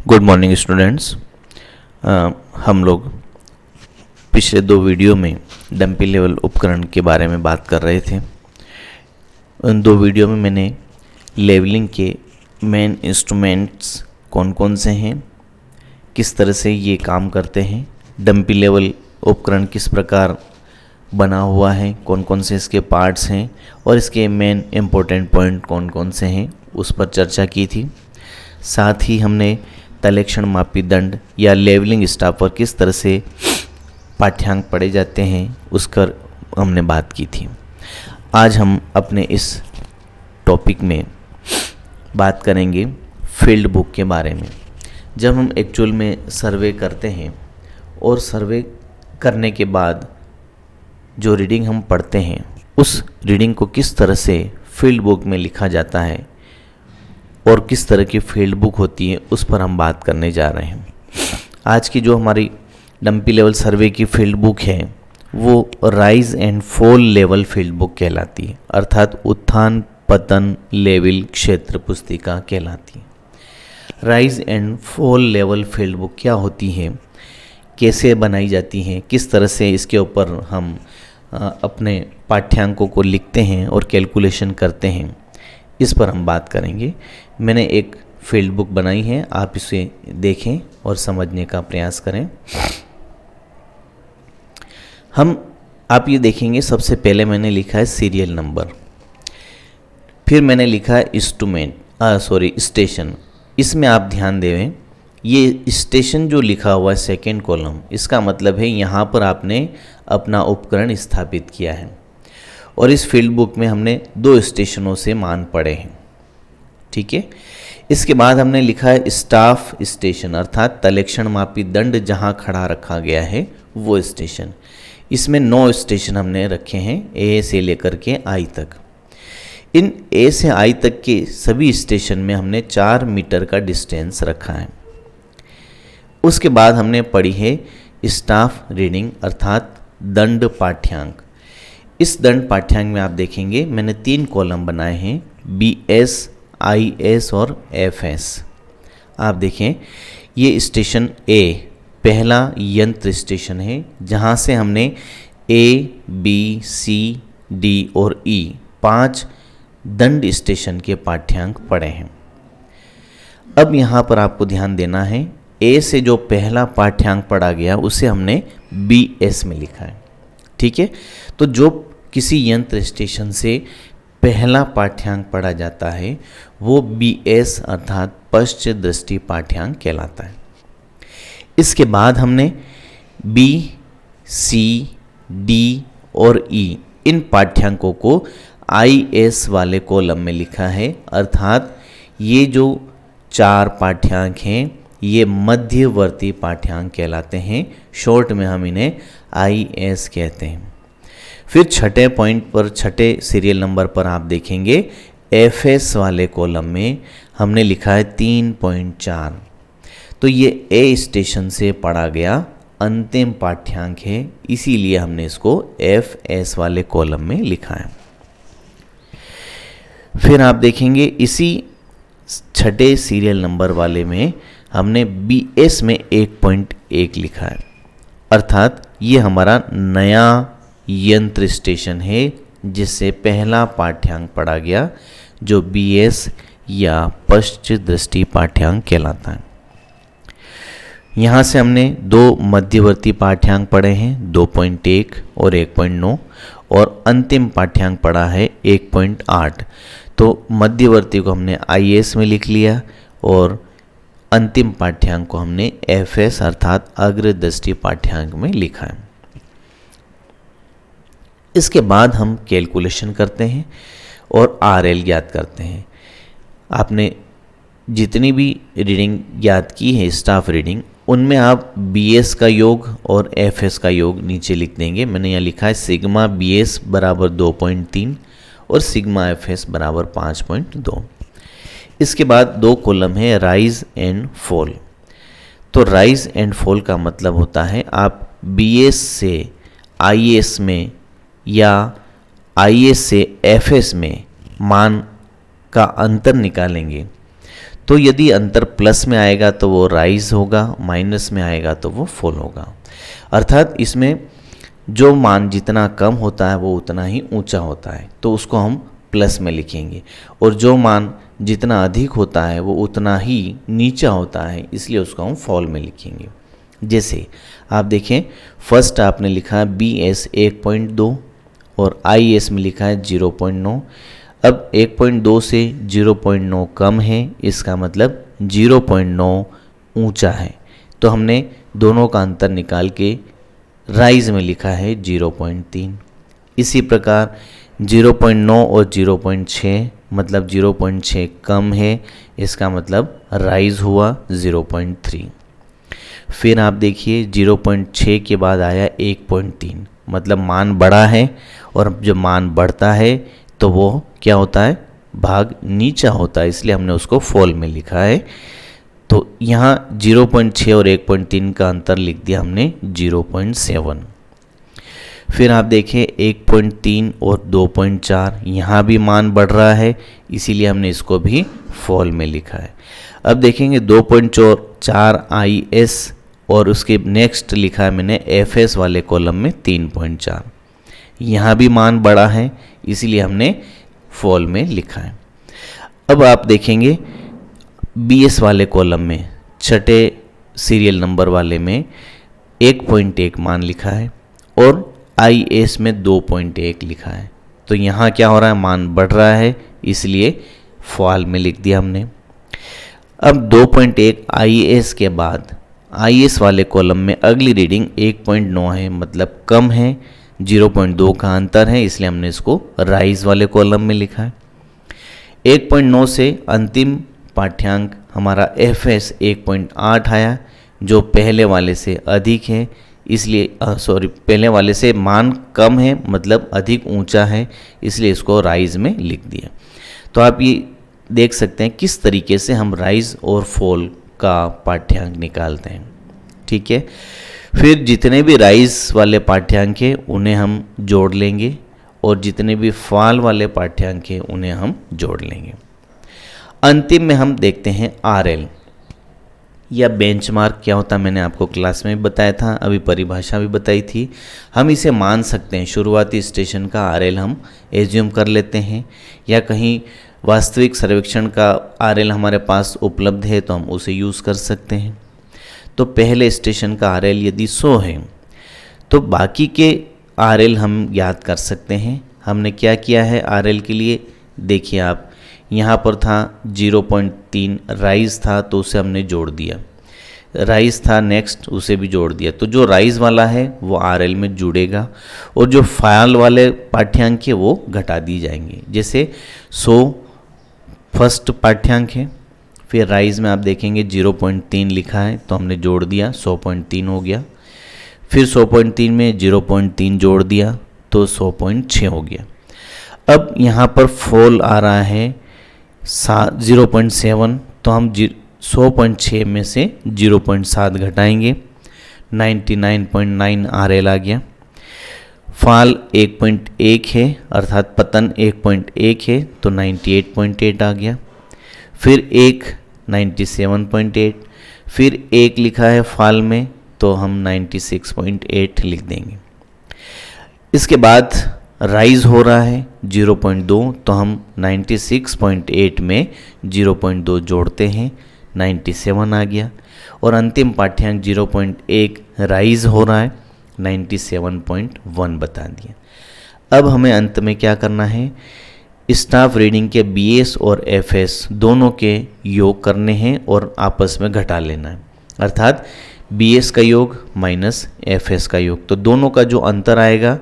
Good morning students. हम लोग पिछले दो वीडियो में डंपी लेवल उपकरण के बारे में बात कर रहे थे। उन दो वीडियो में मैंने लेवलिंग के मेन इंस्ट्रूमेंट्स कौन कौन से हैं, किस तरह से ये काम करते हैं, डंपी लेवल उपकरण किस प्रकार बना हुआ है, कौन कौन से इसके पार्ट्स हैं और इसके मेन इम्पोर्टेंट पॉइंट कौन कौन से हैं, उस पर चर्चा की थी। साथ ही हमने तलेक्षण मापी दंड या लेवलिंग स्टाफ पर किस तरह से पाठ्यांक पढ़े जाते हैं उस पर हमने बात की थी। आज हम अपने इस टॉपिक में बात करेंगे फील्ड बुक के बारे में। जब हम एक्चुअल में सर्वे करते हैं और सर्वे करने के बाद जो रीडिंग हम पढ़ते हैं उस रीडिंग को किस तरह से फील्ड बुक में लिखा जाता है और किस तरह की फील्ड बुक होती है उस पर हम बात करने जा रहे हैं। आज की जो हमारी डंपी लेवल सर्वे की फील्ड बुक है वो rise and fall level field book कहलाती है, अर्थात उत्थान पतन लेवल क्षेत्र पुस्तिका कहलाती है। Rise and fall level field book क्या होती है, कैसे बनाई जाती हैं, किस तरह से इसके ऊपर हम अपने पाठ्यांकों को लिखते हैं और कैलकुलेशन करते हैं, इस पर हम बात करेंगे। मैंने एक फील्ड बुक बनाई है, आप इसे देखें और समझने का प्रयास करें। आप ये देखेंगे, सबसे पहले मैंने लिखा है सीरियल नंबर, फिर मैंने लिखा है स्टेशन। इसमें आप ध्यान दें, ये स्टेशन जो लिखा हुआ है सेकेंड कॉलम, इसका मतलब है यहाँ पर आपने अपना उपकरण स्थापित किया है और इस फील्ड बुक में हमने 2 स्टेशनों से मान पढ़े हैं। ठीक है, इसके बाद हमने लिखा है स्टाफ स्टेशन, अर्थात तलेक्षण मापी दंड जहाँ खड़ा रखा गया है वो स्टेशन। इसमें 9 स्टेशन हमने रखे हैं, ए से लेकर के आई तक। इन ए से आई तक के सभी स्टेशन में हमने 4 मीटर का डिस्टेंस रखा है। उसके बाद हमने पढ़ी है स्टाफ रीडिंग, अर्थात दंड पाठ्यांक। इस दंड पाठ्यांक में आप देखेंगे मैंने 3 कॉलम बनाए हैं, BS, IS और FS। आप देखें, ये स्टेशन A पहला यंत्र स्टेशन है जहाँ से हमने A, B, C, D और E 5 दंड स्टेशन के पाठ्यांक पढ़े हैं। अब यहाँ पर आपको ध्यान देना है, A से जो पहला पाठ्यांक पढ़ा गया उसे हमने BS में लिखा है। ठीक है, तो जो किसी यंत्र स्टेशन से पहला पाठ्यांक पढ़ा जाता है वो BS अर्थात पश्च दृष्टि पाठ्यांक कहलाता है। इसके बाद हमने B, C, D और E इन पाठ्यांकों को IS वाले कॉलम में लिखा है, अर्थात ये जो 4 पाठ्यांक हैं ये मध्यवर्ती पाठ्यांक कहलाते हैं। शॉर्ट में हम इन्हें IS कहते हैं। फिर छठे पॉइंट पर, छठे सीरियल नंबर पर आप देखेंगे FS वाले कॉलम में हमने लिखा है 3.4। तो ये A स्टेशन से पढ़ा गया अंतिम पाठ्यांक है, इसीलिए हमने इसको FS वाले कॉलम में लिखा है। फिर आप देखेंगे इसी छठे सीरियल नंबर वाले में हमने BS में 1.1 लिखा है, अर्थात ये हमारा नया यंत्र स्टेशन है जिससे पहला पाठ्यांक पढ़ा गया, जो BS या पश्च दृष्टि पाठ्यांक कहलाता है। यहाँ से हमने 2 मध्यवर्ती पाठ्यांक पढ़े हैं, 2.1 और 1.9, और अंतिम पाठ्यांक पढ़ा है 1.8। तो मध्यवर्ती को हमने IS में लिख लिया और अंतिम पाठ्यांक को हमने FS अर्थात अग्रदृष्टि पाठ्यांक में लिखा है। इसके बाद हम कैलकुलेशन करते हैं और RL ज्ञात करते हैं। आपने जितनी भी रीडिंग ज्ञात की है स्टाफ रीडिंग, उनमें आप BS का योग और FS का योग नीचे लिख देंगे। मैंने यहाँ लिखा है सिग्मा BS बराबर 2.3 और सिग्मा FS बराबर 5.2। इसके बाद 2 कॉलम है राइज एंड फॉल। तो राइज एंड फॉल का मतलब होता है आप BS से IS में या IS से FS में मान का अंतर निकालेंगे तो यदि अंतर प्लस में आएगा तो वो राइज होगा, माइनस में आएगा तो वो फॉल होगा। अर्थात इसमें जो मान जितना कम होता है वो उतना ही ऊंचा होता है, तो उसको हम प्लस में लिखेंगे, और जो मान जितना अधिक होता है वो उतना ही नीचा होता है, इसलिए उसको हम फॉल में लिखेंगे। जैसे आप देखें, फर्स्ट आपने लिखा है BS 1.2 और IS में लिखा है 0.9। अब 1.2 से 0.9 कम है, इसका मतलब 0.9 ऊंचा है, तो हमने दोनों का अंतर निकाल के राइज में लिखा है 0.3। इसी प्रकार 0.9 और 0.6 मतलब 0.6 कम है, इसका मतलब राइज हुआ 0.3। फिर आप देखिए 0.6 के बाद आया 1.3, मतलब मान बढ़ा है, और जब मान बढ़ता है तो वो क्या होता है, भाग नीचा होता है, इसलिए हमने उसको फॉल में लिखा है। तो यहाँ 0.6 और 1.3 का अंतर लिख दिया हमने 0.7। फिर आप देखें 1.3 और 2.4, यहाँ भी मान बढ़ रहा है, इसीलिए हमने इसको भी फॉल में लिखा है। अब देखेंगे 2.4 IS और उसके नेक्स्ट लिखा है मैंने FS वाले कॉलम में 3.4, यहाँ भी मान बढ़ा है, इसीलिए हमने फॉल में लिखा है। अब आप देखेंगे BS वाले कॉलम में छठे सीरियल नंबर वाले में 1.1 मान लिखा है और IS में 2.1 लिखा है, तो यहाँ क्या हो रहा है, मान बढ़ रहा है, इसलिए फॉल में लिख दिया हमने। अब 2.1 IS के बाद IS वाले कॉलम में अगली रीडिंग 1.9 है, मतलब कम है, 0.2 का अंतर है, इसलिए हमने इसको राइज वाले कॉलम में लिखा है। 1.9 से अंतिम पाठ्यांक हमारा FS 1.8 आया, जो पहले वाले से अधिक है, इसलिए पहले वाले से मान कम है, मतलब अधिक ऊंचा है, इसलिए इसको राइज में लिख दिया। तो आप ये देख सकते हैं किस तरीके से हम राइज और फॉल का पाठ्यांक निकालते हैं। ठीक है, फिर जितने भी राइज वाले पाठ्यांक हैं उन्हें हम जोड़ लेंगे, और जितने भी फॉल वाले पाठ्यांक हैं उन्हें हम जोड़ लेंगे। अंतिम में हम देखते हैं RL या बेंचमार्क क्या होता है, मैंने आपको क्लास में भी बताया था, अभी परिभाषा भी बताई थी। हम इसे मान सकते हैं, शुरुआती स्टेशन का RL हम एज्यूम कर लेते हैं, या कहीं वास्तविक सर्वेक्षण का RL हमारे पास उपलब्ध है तो हम उसे यूज़ कर सकते हैं। तो पहले स्टेशन का RL यदि 100 है तो बाकी के RL हम याद कर सकते हैं। हमने क्या किया है RL के लिए, देखिए आप यहाँ पर था 0.3 राइज था, तो उसे हमने जोड़ दिया, राइज था नेक्स्ट, उसे भी जोड़ दिया, तो जो राइज वाला है वो RL में जुड़ेगा, और जो फॉल वाले पाठ्यांक है वो घटा दी जाएंगे। जैसे 100 फर्स्ट पाठ्यांक है, फिर राइज में आप देखेंगे 0.3 लिखा है, तो हमने जोड़ दिया, 100.3 हो गया। फिर 100.3 में 0.3 जोड़ दिया तो 100.6 हो गया। अब यहाँ पर फॉल आ रहा है 0.7, तो हम 100.6 में से 0.7 घटाएंगे, 99.9 RL आ गया। फॉल 1.1 है, अर्थात पतन 1.1 है, तो 98.8 आ गया। फिर 97.8, फिर 1 लिखा है फॉल में, तो हम 96.8 लिख देंगे। इसके बाद राइज हो रहा है 0.2, तो हम 96.8 में 0.2 जोड़ते हैं, 97 आ गया। और अंतिम पाठ्यांक 0.1 राइज हो रहा है, 97.1 बता दिया। अब हमें अंत में क्या करना है, स्टाफ रीडिंग के BS और FS दोनों के योग करने हैं और आपस में घटा लेना है, अर्थात BS का योग माइनस FS का योग। तो दोनों का जो अंतर आएगा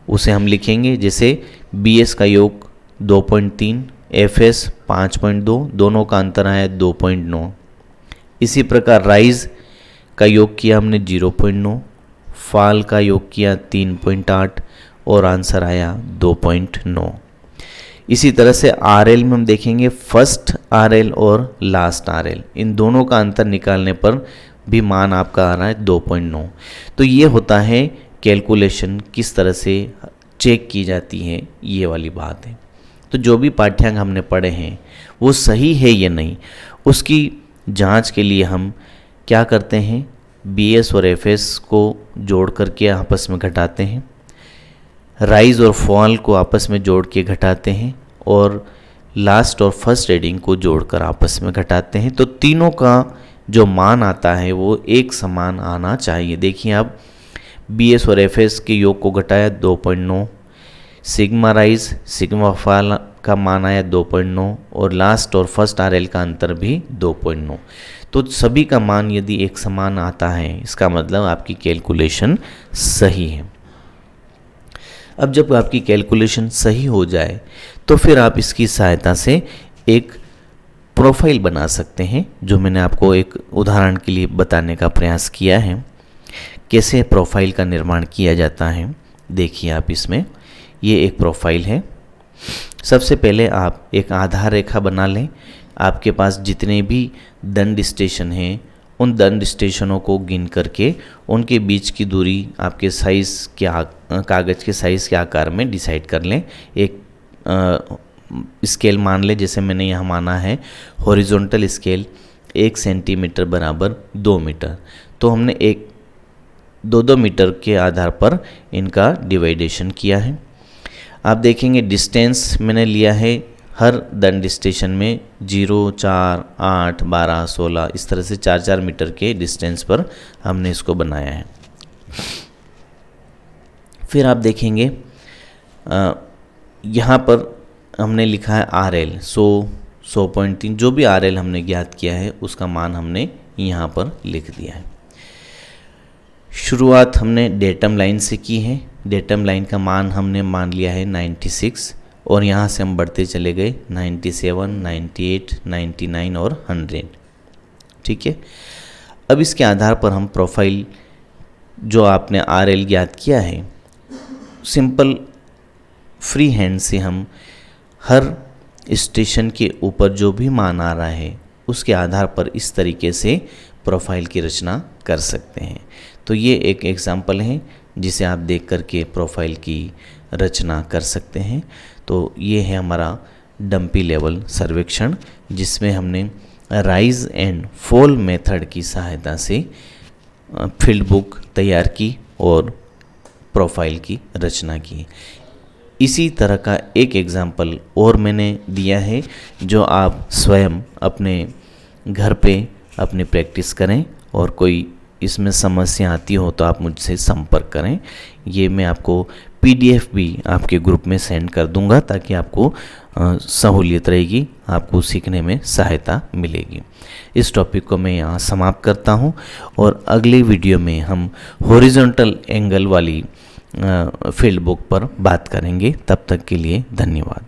उसे हम लिखेंगे, जैसे BS का योग 2.3, FS 5.2, दोनों का अंतर आया 2.9। इसी प्रकार राइज का योग किया हमने 0.9, फॉल का योग किया 3.8 और आंसर आया 2.9। इसी तरह से RL में हम देखेंगे फर्स्ट RL और लास्ट RL, इन दोनों का अंतर निकालने पर भी मान आपका आ रहा है 2.9। तो ये होता है कैलकुलेशन किस तरह से चेक की जाती है, ये वाली बात है। तो जो भी पाठ्यांक हमने पढ़े हैं वो सही है या नहीं, उसकी जांच के लिए हम क्या करते हैं, BS और FS को जोड़ करके आपस में घटाते हैं, राइज और फॉल को आपस में जोड़ के घटाते हैं, और लास्ट और फर्स्ट रीडिंग को जोड़कर आपस में घटाते हैं। तो तीनों का जो मान आता है वो एक समान आना चाहिए। देखिए आप BS और FS के योग को घटाया 2.9, सिग्मा राइज सिग्मा फॉल का मान आया 2.9, और लास्ट और फर्स्ट RL का अंतर भी 2.9। तो सभी का मान यदि एक समान आता है, इसका मतलब आपकी कैलकुलेशन सही है। अब जब आपकी कैलकुलेशन सही हो जाए तो फिर आप इसकी सहायता से एक प्रोफाइल बना सकते हैं, जो मैंने आपको एक उदाहरण के लिए बताने का प्रयास किया है। कैसे प्रोफाइल का निर्माण किया जाता है, देखिए आप इसमें, ये एक प्रोफाइल है। सबसे पहले आप एक आधार रेखा बना लें। आपके पास जितने भी दंड स्टेशन हैं उन दंड स्टेशनों को गिन करके उनके बीच की दूरी आपके साइज़ के कागज़ के साइज़ के आकार में डिसाइड कर लें। एक स्केल मान लें, जैसे मैंने यहाँ माना है हॉरिजॉन्टल स्केल 1 सेंटीमीटर बराबर 2 मीटर। तो हमने 2 मीटर के आधार पर इनका डिवाइडेशन किया है। आप देखेंगे डिस्टेंस मैंने लिया है हर दंड स्टेशन में 0, 4, 8, 12, 16 इस तरह से 4-4 मीटर के डिस्टेंस पर हमने इसको बनाया है। फिर आप देखेंगे यहाँ पर हमने लिखा है RL 100.3, जो भी RL हमने ज्ञात किया है उसका मान हमने यहाँ पर लिख दिया है। शुरुआत हमने डेटम लाइन से की है। डेटम लाइन का मान हमने मान लिया है 96, और यहाँ से हम बढ़ते चले गए 97, 98, 99 और 100। ठीक है, अब इसके आधार पर हम प्रोफाइल जो आपने RL ज्ञात किया है, सिंपल फ्री हैंड से हम हर स्टेशन के ऊपर जो भी मान आ रहा है उसके आधार पर इस तरीके से प्रोफाइल की रचना कर सकते हैं। तो ये एक एग्जाम्पल है जिसे आप देख करके प्रोफाइल की रचना कर सकते हैं। तो ये है हमारा डंपी लेवल सर्वेक्षण, जिसमें हमने राइज एंड फॉल मेथड की सहायता से फील्ड बुक तैयार की और प्रोफाइल की रचना की। इसी तरह का एक एग्जाम्पल और मैंने दिया है, जो आप स्वयं अपने घर पे अपनी प्रैक्टिस करें, और कोई इसमें समस्या आती हो तो आप मुझसे संपर्क करें। ये मैं आपको PDF भी आपके ग्रुप में सेंड कर दूंगा, ताकि आपको सहूलियत रहेगी, आपको सीखने में सहायता मिलेगी। इस टॉपिक को मैं यहाँ समाप्त करता हूँ, और अगले वीडियो में हम हॉरिजॉन्टल एंगल वाली फील्ड बुक पर बात करेंगे। तब तक के लिए धन्यवाद।